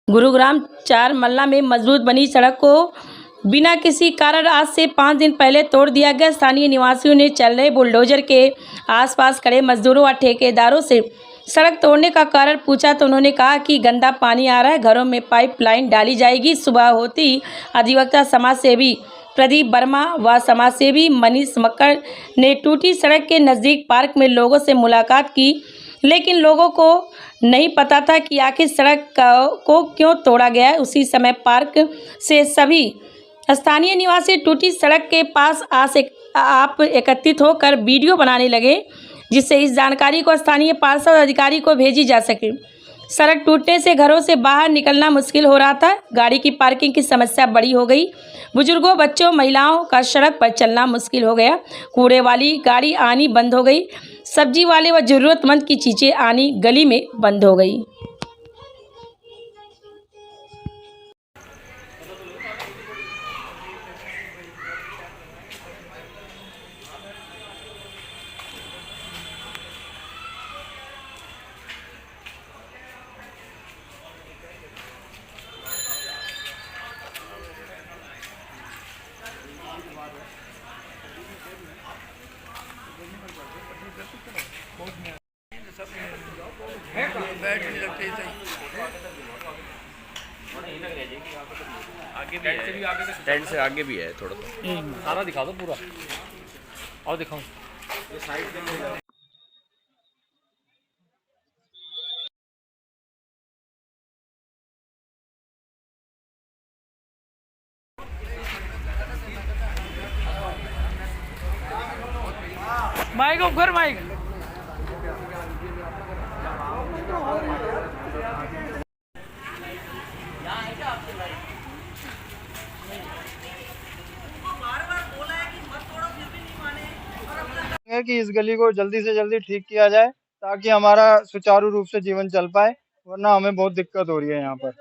गुरुग्राम चारमल्ला में मजबूत बनी सड़क को बिना किसी कारण आज से 5 दिन पहले तोड़ दिया गया। स्थानीय निवासियों ने चल रहे बुलडोजर के आसपास खड़े मजदूरों व ठेकेदारों से सड़क तोड़ने का कारण पूछा तो उन्होंने कहा कि गंदा पानी आ रहा है, घरों में पाइपलाइन डाली जाएगी। सुबह होते ही अधिवक्ता समाज सेवी प्रदीप वर्मा व समाजसेवी मनीष मक्कड़ ने टूटी सड़क के नज़दीक पार्क में लोगों से मुलाकात की, लेकिन लोगों को नहीं पता था कि आखिर सड़क को क्यों तोड़ा गया है। उसी समय पार्क से सभी स्थानीय निवासी टूटी सड़क के पास आप एकत्रित होकर वीडियो बनाने लगे, जिससे इस जानकारी को स्थानीय पार्षद अधिकारी को भेजी जा सके। सड़क टूटने से घरों से बाहर निकलना मुश्किल हो रहा था। गाड़ी की पार्किंग की समस्या बड़ी हो गई। बुजुर्गों, बच्चों, महिलाओं का सड़क पर चलना मुश्किल हो गया। कूड़े वाली गाड़ी आनी बंद हो गई। सब्जी वाले व जरूरतमंद की चीज़ें आनी गली में बंद हो गई। आगे भी है, टेंट से आगे भी है थोड़ा सा। सारा दिखा दो पूरा, और दिखाऊं। माइक ऑफ कर, माइक। है कि इस गली को जल्दी से जल्दी ठीक किया जाए ताकि हमारा सुचारू रूप से जीवन चल पाए, वरना हमें बहुत दिक्कत हो रही है यहाँ पर।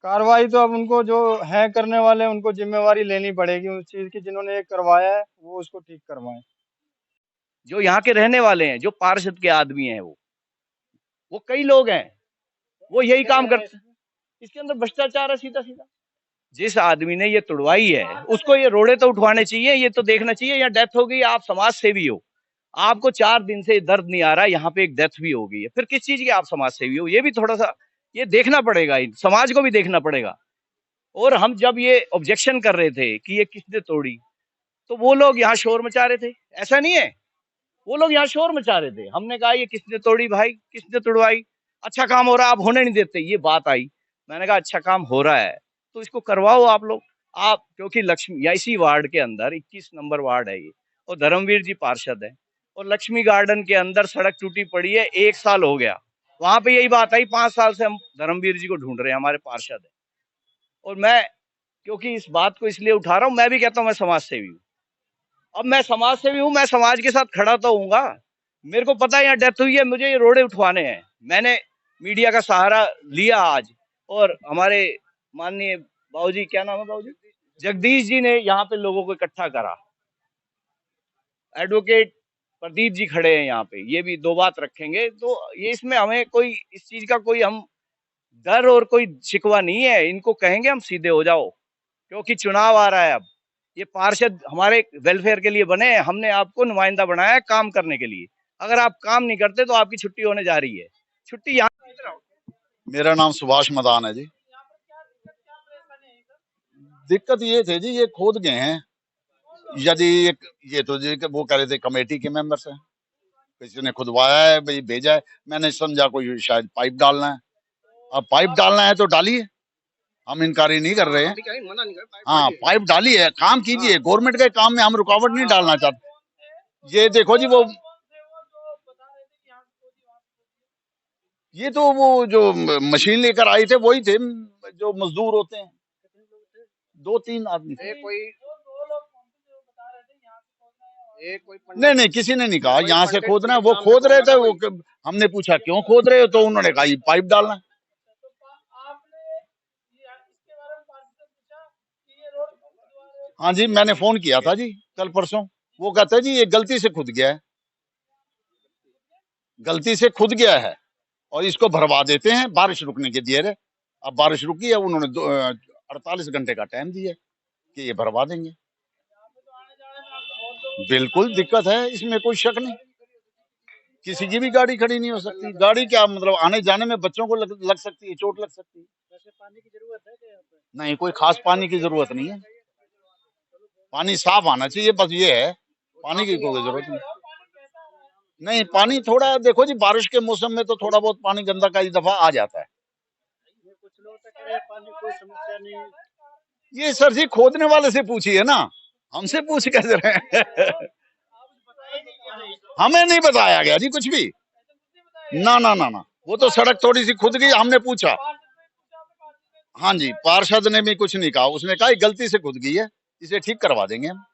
कार्रवाई तो अब उनको जो है करने वाले उनको जिम्मेवारी लेनी पड़ेगी उस चीज की, जिन्होंने ये करवाया है वो उसको ठीक करवाएं। जो यहाँ के रहने वाले हैं, जो पार्षद के आदमी हैं, वो कई लोग हैं, वो यही काम करते हैं। इसके अंदर भ्रष्टाचार है सीधा सीधा। जिस आदमी ने ये तुड़वाई है उसको ये रोड़े तो उठवाने चाहिए, ये तो देखना चाहिए। या डेथ हो गई, आप समाज सेवी हो, आपको 4 दिन से दर्द नहीं आ रहा, यहाँ पे एक डेथ भी हो गई है, फिर किस चीज के आप समाज सेवी हो? ये भी थोड़ा सा ये देखना पड़ेगा, समाज को भी देखना पड़ेगा। और हम जब ये ऑब्जेक्शन कर रहे थे कि ये किसने तोड़ी, तो वो लोग यहाँ शोर मचा रहे थे। ऐसा नहीं है, वो लोग यहाँ शोर मचा रहे थे। हमने कहा ये किसने तोड़ी भाई, किसने तोड़वाई? अच्छा काम हो रहा है, आप होने नहीं देते। ये बात आई, मैंने कहा अच्छा काम हो रहा है तो इसको करवाओ आप लोग। आप क्योंकि लक्ष्मी या इसी वार्ड के अंदर 21 नंबर वार्ड है ये, और धर्मवीर जी पार्षद है, और लक्ष्मी गार्डन के अंदर सड़क टूटी पड़ी है, 1 साल हो गया। वहां पे यही बात आई, 5 साल से हम धर्मवीर जी को ढूंढ रहे हैं, हमारे पार्षद है। और मैं क्योंकि इस बात को इसलिए उठा रहा हूँ, मैं भी कहता हूँ मैं समाज सेवी हूँ। अब मैं समाज सेवी हूँ, मैं समाज के साथ खड़ा तो होऊंगा। मेरे को पता है यहाँ डेथ हुई है, मुझे ये रोड़े उठवाने हैं। मैंने मीडिया का सहारा लिया आज, और हमारे माननीय बाबूजी, क्या नाम है बाबूजी, जगदीश जी ने यहाँ पे लोगों को इकट्ठा करा। एडवोकेट प्रदीप जी खड़े हैं यहाँ पे, ये भी 2 बात रखेंगे। तो ये इसमें हमें कोई इस चीज का कोई हम डर और कोई शिकवा नहीं है। इनको कहेंगे हम सीधे हो जाओ, क्योंकि चुनाव आ रहा है। अब ये पार्षद हमारे वेलफेयर के लिए बने हैं, हमने आपको नुमाइंदा बनाया है काम करने के लिए। अगर आप काम नहीं करते तो आपकी छुट्टी होने जा रही है। छुट्टी यहाँ। मेरा नाम सुभाष मदान है जी। दिक्कत ये थे जी, ये खोद गए हैं। यदि ये तो जी वो कह रहे थे कमेटी के मेंबर से, किसी ने खुदवाया है भाई, भेजा है। मैंने समझा कोई शायद पाइप डालना है। अब पाइप डालना है तो डालिए, हम इनकारी नहीं कर रहे हैं। हाँ, पाइप डालिए, काम कीजिए। गवर्नमेंट के काम में हम रुकावट नहीं डालना चाहते। ये देखो जी, ये तो वो जो मशीन लेकर आए थे वही थे, जो मजदूर होते हैं, 2-3 आदमी थे। नहीं, किसी ने नहीं कहा यहाँ से खोदना है। वो खोद रहे थे, वो हमने पूछा क्यों खोद रहे हो, तो उन्होंने कहा ये पाइप डालना है। हाँ जी, मैंने फोन किया था जी कल परसों। वो कहते हैं जी ये गलती से खुद गया है, गलती से खुद गया है। और इसको भरवा देते हैं, बारिश रुकने की देर है। अब बारिश रुकी है, उन्होंने 48 घंटे का टाइम दिया है कि ये भरवा देंगे। बिल्कुल दिक्कत है, इसमें कोई शक नहीं। किसी की भी गाड़ी खड़ी नहीं हो सकती। गाड़ी क्या मतलब, आने जाने में बच्चों को लग सकती है, चोट लग सकती है। वैसे पानी की जरूरत है क्या यहाँ पे? नहीं, कोई खास पानी की जरूरत नहीं है। पानी साफ आना चाहिए, बस ये है, पानी की कोई जरूरत नहीं। नहीं, पानी थोड़ा देखो जी, बारिश के मौसम में तो थोड़ा बहुत पानी गंदा कई दफा आ जाता है। कुछ लोग तो कह रहे हैं पानी कोई समस्या नहीं है। ये सर जी खोदने वाले से पूछिए ना, हमसे पूछ कैसे रहे हैं? हमें नहीं बताया गया जी कुछ भी। ना ना ना ना, वो तो सड़क थोड़ी सी खुद गई, हमने पूछा। हाँ जी, पार्षद ने भी कुछ नहीं कहा, उसने कहा गलती से खुद गई है, इसे ठीक करवा देंगे हम।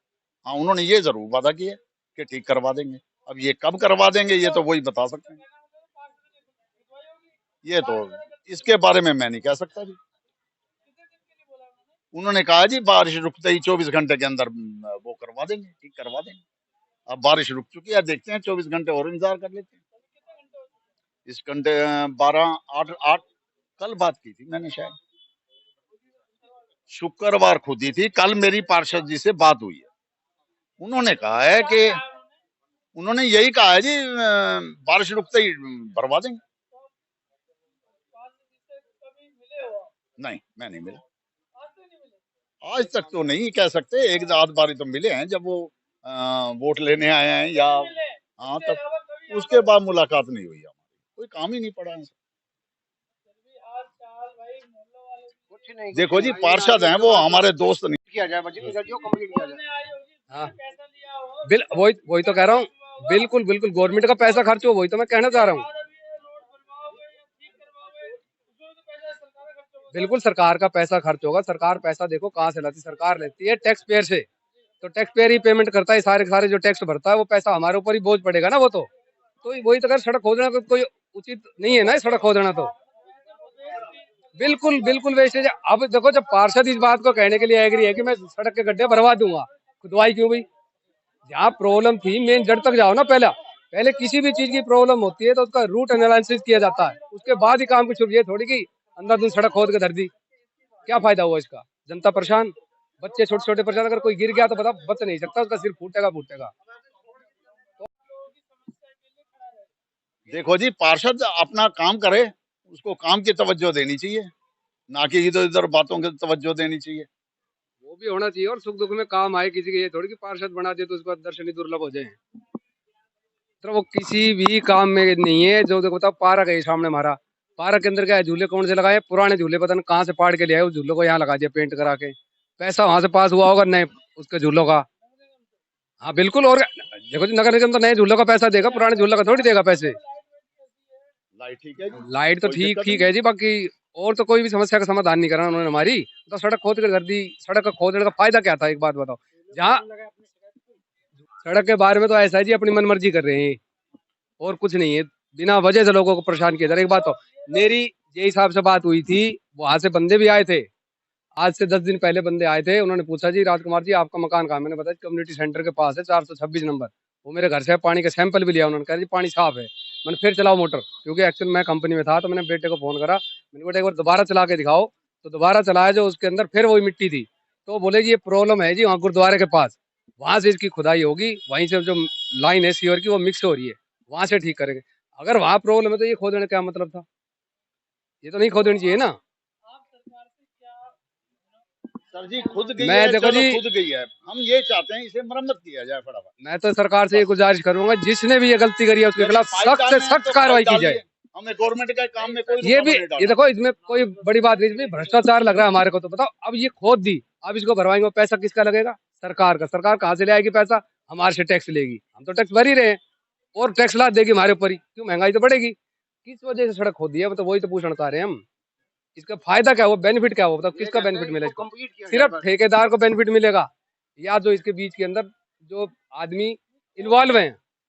हाँ, उन्होंने ये जरूर वादा किया कि ठीक करवा देंगे। अब ये कब करवा देंगे ये तो वही बता सकते हैं। ये तो इसके बारे में मैं नहीं कह सकता जी। उन्होंने कहा जी बारिश रुकते ही 24 घंटे के अंदर वो करवा देंगे, ठीक करवा देंगे। अब बारिश रुक चुकी है, देखते हैं 24 घंटे और इंतजार कर लेते हैं। इस घंटे 12 8 कल बात की थी मैंने, शायद शुक्रवार खुदी थी। कल मेरी पार्षद जी से बात हुई है, उन्होंने कहा है कि उन्होंने यही कहा है जी बारिश रुकते ही भरवा देंगे। नहीं, मैं नहीं मिला आज तक, तो नहीं कह सकते। एक आध बारी तो मिले हैं जब वो वोट लेने आए हैं या हाँ, तब उसके बाद मुलाकात नहीं हुई हमारी, कोई काम ही नहीं पड़ा है। देखो जी, पार्षद हैं वो, हमारे दोस्त नहीं। किया जाए कंप्लीट किया जाए। हाँ, वही तो कह रहा हूँ। बिल्कुल बिल्कुल गवर्नमेंट का पैसा खर्च हो, वही तो मैं कहना चाह रहा हूँ। बिल्कुल सरकार का पैसा खर्च होगा। सरकार पैसा देखो कहाँ से लाती, सरकार लेती है टैक्स पेयर से, तो टैक्स पेयर ही पेमेंट करता है। सारे जो टैक्स भरता है वो पैसा हमारे ऊपर ही बोझ पड़ेगा ना। वो तो वही तो, अगर सड़क खोदना तो कोई उचित नहीं है ना, सड़क खोदना तो बिल्कुल बिल्कुल वेस्टेज। अब देखो, जब पार्षद इस बात को कहने के लिए एग्री है कि मैं सड़क के गड्ढे भरवा दूंगा, खुदवाई क्यों भाई? जहाँ प्रॉब्लम थी मेन जड़ तक जाओ ना। पहले किसी भी चीज की प्रॉब्लम होती है तो उसका रूट एनालिसिस किया जाता है, उसके बाद ही काम की शुरू। ये थोड़ी की अंधाधुंध सड़क खोद के धर दी, क्या फायदा हुआ इसका? जनता परेशान, बच्चे छोटे छोटे परेशान। अगर कोई गिर गया तो बता, बच नहीं सकता, उसका सिर फूटेगा। देखो जी, पार्षद अपना काम करे, उसको काम की तवज्जो देनी चाहिए, ना कि इधर उधर बातों की तवज्जो देनी चाहिए। वो भी होना चाहिए, और सुख दुख में काम आए किसी के। ये थोड़ी कि पार्षद बना दे तो उसका दर्शन ही दुर्लभ हो जाए। तो वो किसी भी काम में नहीं है। जो देखो, बताओ, पार्क है सामने हमारा, पार्क के अंदर क्या है, झूले कौन से लगाए? पुराने झूले, पता नहीं कहाँ से पाड़ के ले आए, उस झूलों को यहाँ लगा दिया पेंट करा के। पैसा वहां से पास हुआ होगा नए उसके झूलों का। हाँ बिल्कुल। और देखो जी, नगर निगम तो नए झूलों का पैसा देगा, पुराने झूलों का थोड़ी देगा पैसे। लाइट ठीक है, लाइट तो ठीक है जी, बाकी और तो कोई भी समस्या का समाधान नहीं करा उन्होंने हमारी। तो सड़क खोद कर कर दी। सड़क का खोदने का फायदा क्या था, एक बात बताओ। जहाँ सड़क के बारे में तो ऐसा है जी, अपनी मनमर्जी कर रहे हैं और कुछ नहीं है, बिना वजह से लोगों को परेशान किया जा रहा है। एक बात तो मेरी जे हिसाब से बात हुई थी, वहां से बंदे भी आए थे, आज से 10 दिन पहले बंदे आए थे। उन्होंने पूछा जी राजकुमार जी आपका मकान कहाँ? मैंने बताया कम्युनिटी सेंटर के पास है, 426 नंबर। वो मेरे घर से पानी का सैंपल भी लिया, उन्होंने कहा जी पानी साफ है। मैंने फिर चलाओ मोटर, क्योंकि एक्चुअल मैं कंपनी में था, तो मैंने बेटे को फोन करा, मैंने बेटे एक बार दोबारा चला के दिखाओ। तो दोबारा चलाया, जो उसके अंदर फिर वही मिट्टी थी। तो बोले जी ये प्रॉब्लम है जी वहाँ गुरुद्वारे के पास, वहां से इसकी खुदाई होगी, वहीं से जो लाइन है सीवर की वो मिक्स हो रही है, वहां से ठीक करेंगे। अगर वहां प्रॉब्लम है तो ये खोदने का क्या मतलब था? ये तो नहीं खोदनी चाहिए ना। सर जी खुद गई मैं है, देखो चलो जी, खुद गई है, हम ये चाहते हैं इसे मरम्मत किया जाए फटाफट। मैं तो सरकार से ये गुजारिश करूंगा, जिसने भी ये गलती करी है उसके खिलाफ सख्त से सख्त कार्रवाई की जाए। हमें गवर्नमेंट का काम में कोई ये भी, ये देखो, इसमें कोई बड़ी बात नहीं, इसमें भ्रष्टाचार लग रहा है हमारे को। तो बताओ, अब ये खोद दी, अब इसको भरवाएंगे, पैसा किसका लगेगा? सरकार का। सरकार कहाँ से ले आएगी पैसा? हमारे से टैक्स लेगी, हम तो टैक्स भर ही रहे हैं, और टैक्स ला देगी हमारे ऊपर ही। क्यों? महंगाई तो बढ़ेगी। किस वजह से सड़क खोद दी है? तो वही तो पूछना चाह रहे हैं हम। इसका फायदा क्या हुआ, बेनिफिट क्या हुआ? बताओ, किसका बेनिफिट मिलेगा? सिर्फ ठेकेदार को बेनिफिट मिलेगा, या जो इसके बीच के अंदर जो आदमी इन्वॉल्व हैं